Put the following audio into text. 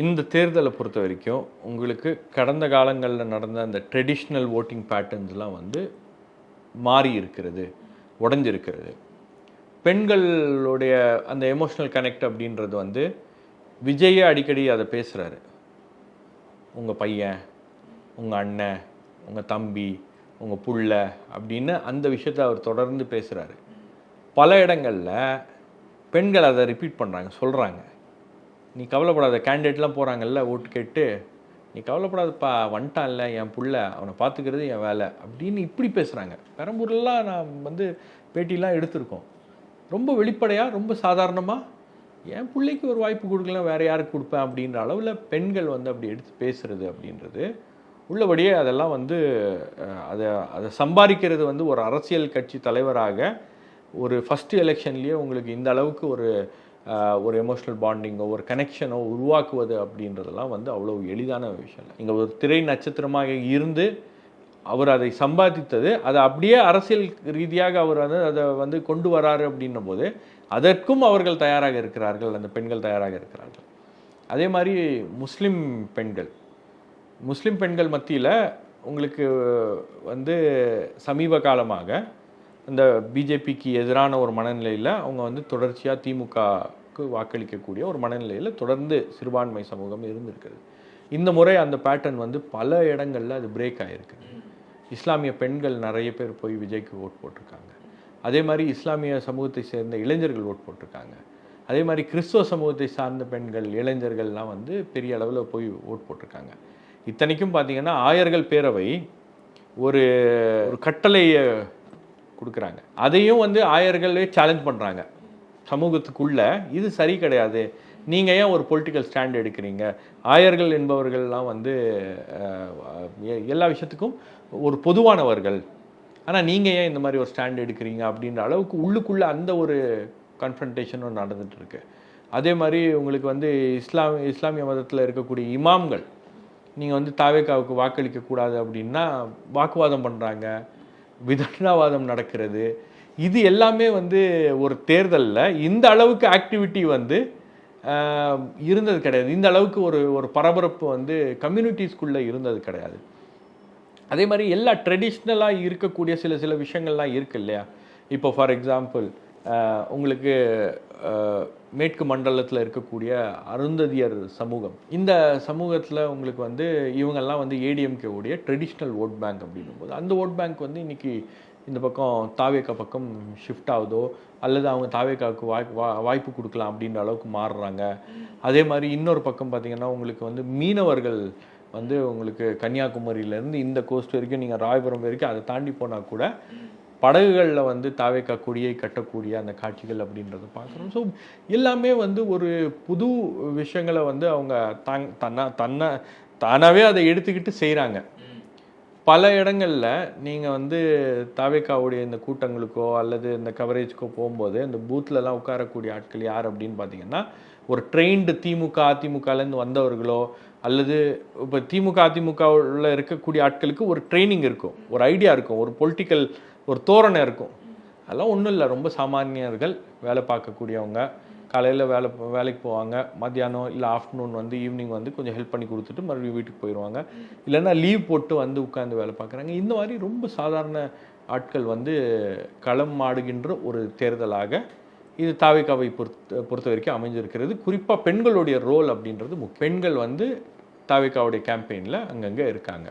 இந்த தேர்தலை பொறுத்த வரைக்கும் உங்களுக்கு கடந்த காலங்களில் நடந்த அந்த ட்ரெடிஷ்னல் ஓட்டிங் பேட்டர்ன்ஸ்லாம் வந்து மாறி இருக்கிறது, உடஞ்சிருக்கிறது. பெண்களுடைய அந்த எமோஷ்னல் கனெக்ட் அப்படின்றது வந்து விஜயே அடிக்கடி அதை பேசுகிறாரு. உங்கள் பையன், உங்கள் அண்ணன், உங்கள் தம்பி, உங்கள் புள்ள அப்படின்னு அந்த விஷயத்தை அவர் தொடர்ந்து பேசுகிறாரு. பல இடங்களில் பெண்கள் அதை ரிப்பீட் பண்ணுறாங்க, சொல்கிறாங்க. நீ கவலைப்படாத, கேண்டிடேட்லாம் போகிறாங்கல்ல ஓட்டு கேட்டு, நீ கவலைப்படாதப்பா, வந்துட்டான்ல என் புள்ள, அவனை பார்த்துக்கிறது என் வேலை அப்படின்னு இப்படி பேசுகிறாங்க. பெரம்பூர்லாம் நான் வந்து பேட்டிலாம் எடுத்திருக்கோம். ரொம்ப வெளிப்படையாக, ரொம்ப சாதாரணமாக, என் பிள்ளைக்கு ஒரு வாய்ப்பு கொடுக்கலாம், வேறு யாருக்கு கொடுப்பேன் அப்படின்ற அளவில் பெண்கள் வந்து அப்படி எடுத்து பேசுகிறது அப்படின்றது உள்ளபடியே அதெல்லாம் வந்து அதை சம்பாதிக்கிறது வந்து ஒரு அரசியல் கட்சி தலைவராக ஒரு ஃபஸ்ட்டு எலெக்ஷன்லேயே உங்களுக்கு இந்த அளவுக்கு ஒரு எமோஷ்னல் பாண்டிங்கோ ஒரு கனெக்ஷனோ உருவாக்குவது அப்படின்றதெல்லாம் வந்து அவ்வளோ எளிதான விஷயம் இல்லை. இங்கே ஒரு திரை நட்சத்திரமாக இருந்து அவர் அதை சம்பாதித்தது, அதை அப்படியே அரசியல் ரீதியாக அவர் வந்து அதை வந்து கொண்டு வராரு அப்படின்னும் போது அதற்கும் அவர்கள் தயாராக இருக்கிறார்கள், அந்த பெண்கள் தயாராக இருக்கிறார்கள். அதே மாதிரி முஸ்லீம் பெண்கள் மத்தியில் உங்களுக்கு வந்து சமீப காலமாக இந்த பிஜேபிக்கு எதிரான ஒரு மனநிலையில் அவங்க வந்து தொடர்ச்சியாக திமுகவுக்கு வாக்களிக்கக்கூடிய ஒரு மனநிலையில் தொடர்ந்து சிறுபான்மை சமூகம் இருந்திருக்குது. இந்த முறை அந்த பேட்டர்ன் வந்து பல இடங்களில் அது பிரேக் ஆகிருக்குது. இஸ்லாமிய பெண்கள் நிறைய பேர் போய் விஜய்க்கு ஓட் போட்டிருக்காங்க. அதே மாதிரி இஸ்லாமிய சமூகத்தை சேர்ந்த இளைஞர்கள் ஓட் போட்டிருக்காங்க. அதே மாதிரி கிறிஸ்துவ சமூகத்தை சார்ந்த பெண்கள், இளைஞர்கள்லாம் வந்து பெரிய அளவில் போய் ஓட் போட்டிருக்காங்க. இத்தனைக்கும் பார்த்தீங்கன்னா ஆயர்கள் பேரவை ஒரு கட்டளையை கொடுக்குறாங்க. அதையும் வந்து ஆயர்களே சேலஞ்ச் பண்ணுறாங்க சமூகத்துக்குள்ள. இது சரி கிடையாது, நீங்கள் ஏன் ஒரு பொலிட்டிக்கல் ஸ்டாண்ட் எடுக்கிறீங்க? ஆயர்கள் என்பவர்கள்லாம் வந்து எல்லா விஷயத்துக்கும் ஒரு பொதுவானவர்கள், ஆனால் நீங்கள் ஏன் இந்த மாதிரி ஒரு ஸ்டாண்ட் எடுக்கிறீங்க அப்படின்ற அளவுக்கு உள்ளுக்குள்ளே அந்த ஒரு கன்ஃபரன்டேஷனும் நடந்துகிட்ருக்கு. அதே மாதிரி உங்களுக்கு வந்து இஸ்லாமிய மதத்தில் இருக்கக்கூடிய இமாம்கள் நீங்கள் வந்து தாவேகாவுக்கு வாக்களிக்கக்கூடாது அப்படின்னா வாக்குவாதம் பண்ணுறாங்க, விதண்டாவாதம் நடக்கிறது. இது எல்லாமே வந்து ஒரு தேர்தலில் இந்த அளவுக்கு ஆக்டிவிட்டி வந்து இருந்தது கிடையாது. இந்த அளவுக்கு ஒரு பரபரப்பு வந்து கம்யூனிட்டிஸ்குள்ளே இருந்தது கிடையாது. அதே மாதிரி எல்லா ட்ரெடிஷ்னலாக இருக்கக்கூடிய சில விஷயங்கள்லாம் இருக்கு இல்லையா? இப்போ ஃபார் எக்ஸாம்பிள் உங்களுக்கு மேற்கு மண்டலத்தில் இருக்கக்கூடிய அருந்ததியர் சமூகம், இந்த சமூகத்தில் உங்களுக்கு வந்து இவங்கெல்லாம் வந்து ஏடிஎம்கேவுடைய ட்ரெடிஷ்னல் ஓட் பேங்க் அப்படின்னும் போது அந்த ஓட் பேங்க் வந்து இன்றைக்கி இந்த பக்கம் தாவேகா பக்கம் ஷிஃப்ட் ஆகுதோ அல்லது அவங்க தாவேகாவுக்கு வாய்ப்பு கொடுக்கலாம் அப்படின்ற அளவுக்கு மாறுறாங்க. அதே மாதிரி இன்னொரு பக்கம் பார்த்திங்கன்னா உங்களுக்கு வந்து மீனவர்கள் வந்து உங்களுக்கு கன்னியாகுமரியிலேருந்து இந்த கோஸ்ட் வரைக்கும் நீங்கள் ராயபுரம் வரைக்கும் அதை தாண்டி போனால் கூட படகுகளில் வந்து தாவேகா கொடியை கட்டக்கூடிய அந்த காட்சிகள் அப்படின்றத பார்க்குறோம். ஸோ எல்லாமே வந்து ஒரு புது விஷயங்களை வந்து அவங்க தானாகவே அதை எடுத்துக்கிட்டு செய்கிறாங்க. பல இடங்களில் நீங்கள் வந்து தாவேகாவுடைய இந்த கூட்டங்களுக்கோ அல்லது இந்த கவரேஜ்க்கோ போகும்போது இந்த பூத்துலலாம் உட்காரக்கூடிய ஆட்கள் யார் அப்படின்னு பார்த்தீங்கன்னா ஒரு ட்ரெயின்டு அதிமுகலேருந்து வந்தவர்களோ அல்லது இப்போ அதிமுகவில் இருக்கக்கூடிய ஆட்களுக்கு ஒரு ட்ரைனிங் இருக்கும், ஒரு ஐடியா இருக்கும், ஒரு பொலிட்டிக்கல் ஒரு தோரணை இருக்கும். அதெல்லாம் ஒன்றும் இல்லை, ரொம்ப சாமானியர்கள், வேலை பார்க்கக்கூடியவங்க, காலையில் வேலைக்கு போவாங்க, மத்தியானம் இல்லை ஆஃப்டர்நூன் வந்து ஈவினிங் வந்து கொஞ்சம் ஹெல்ப் பண்ணி கொடுத்துட்டு மறுபடியும் வீட்டுக்கு போயிடுவாங்க, இல்லைன்னா லீவ் போட்டு வந்து உட்காந்து வேலை பார்க்குறாங்க. இந்த மாதிரி ரொம்ப சாதாரண ஆட்கள் வந்து களம் ஆடுகின்ற ஒரு தேர்தலாக இது தாவேகாவை பொறுத்த வரைக்கும் அமைஞ்சிருக்கிறது. குறிப்பாக பெண்களுடைய ரோல் அப்படின்றது பெண்கள் வந்து தாவேகாவுடைய கேம்பெயினில் அங்கங்கே இருக்காங்க.